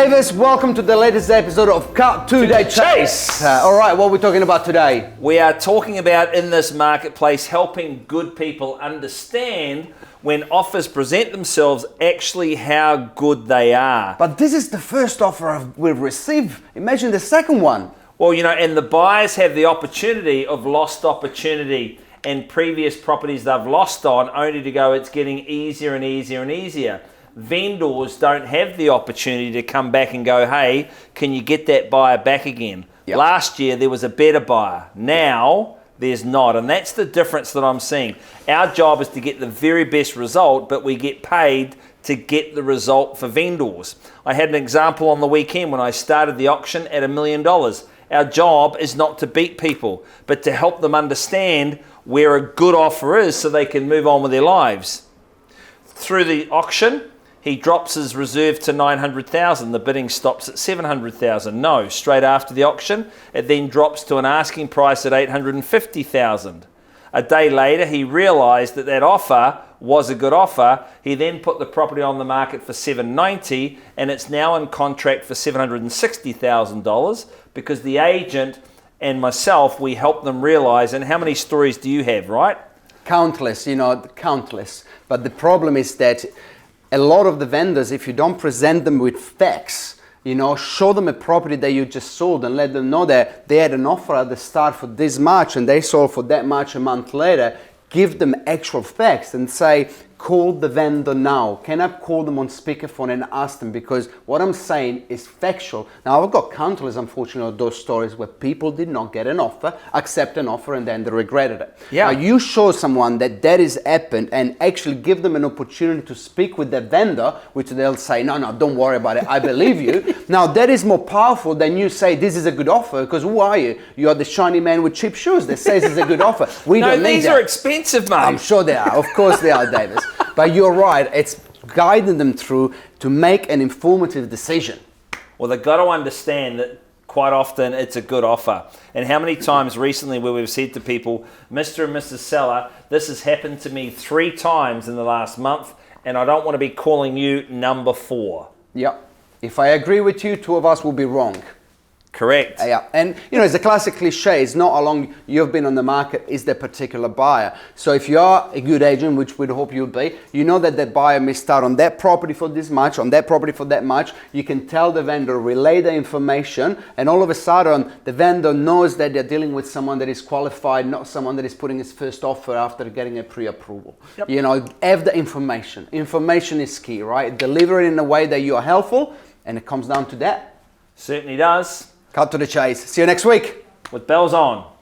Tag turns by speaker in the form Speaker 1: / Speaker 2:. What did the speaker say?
Speaker 1: Davis, welcome to the latest episode of Cut to the Chase. All right, what are we talking about today?
Speaker 2: We are talking about in this marketplace helping good people understand when offers present themselves actually how good they are.
Speaker 1: But this is the first offer we've received. Imagine the second one.
Speaker 2: Well, and the buyers have the opportunity of lost opportunity and previous properties they've lost on, only to go, it's getting easier and easier and easier. Vendors don't have the opportunity to come back and go, hey, can you get that buyer back again?
Speaker 1: Yep.
Speaker 2: Last year there was a better buyer. Now there's not, and that's the difference that I'm seeing. Our job is to get the very best result, but we get paid to get the result for vendors. I had an example on the weekend when I started the auction at $1 million. Our job is not to beat people, but to help them understand where a good offer is so they can move on with their lives. Through the auction, he drops his reserve to 900,000. The bidding stops at 700,000. No, straight after the auction, it then drops to an asking price at 850,000. A day later, he realized that that offer was a good offer. He then put the property on the market for 790, and it's now in contract for $760,000 because the agent and myself, we help them realize. And how many stories do you have, right?
Speaker 1: Countless, countless. But the problem is that a lot of the vendors, if you don't present them with facts, show them a property that you just sold and let them know that they had an offer at the start for this much and they sold for that much a month later, give them actual facts and say, call the vendor now. Can I call them on speakerphone and ask them? Because what I'm saying is factual. Now, I've got countless, unfortunately, of those stories where people did not get an offer, accept an offer, and then they regretted it.
Speaker 2: Yeah.
Speaker 1: Now, you show someone that has happened and actually give them an opportunity to speak with the vendor, which they'll say, no, don't worry about it. I believe you. Now, that is more powerful than you say, this is a good offer, because who are you? You are the shiny man with cheap shoes that says it's a good offer. We don't need that.
Speaker 2: These are expensive, mate.
Speaker 1: I'm sure they are. Of course they are, Davis. But you're right, it's guiding them through to make an informative decision.
Speaker 2: Well, they've got to understand that quite often it's a good offer. And how many times recently where we've said to people, Mr. and Mrs. Seller, this has happened to me 3 times in the last month, and I don't want to be calling you number 4.
Speaker 1: Yep. If I agree with you, 2 of us will be wrong.
Speaker 2: Correct.
Speaker 1: Yeah, and it's a classic cliche. It's not how long you've been on the market is the particular buyer. So if you are a good agent, which we'd hope you'll be, you know that the buyer missed out on that property for this much, on that property for that much. You can tell the vendor, relay the information, and all of a sudden the vendor knows that they're dealing with someone that is qualified, not someone that is putting his first offer after getting a pre-approval. Yep. Have the information. Information is key, right? Deliver it in a way that you are helpful, and it comes down to that.
Speaker 2: Certainly does.
Speaker 1: Cut to the chase. See you next week.
Speaker 2: With bells on.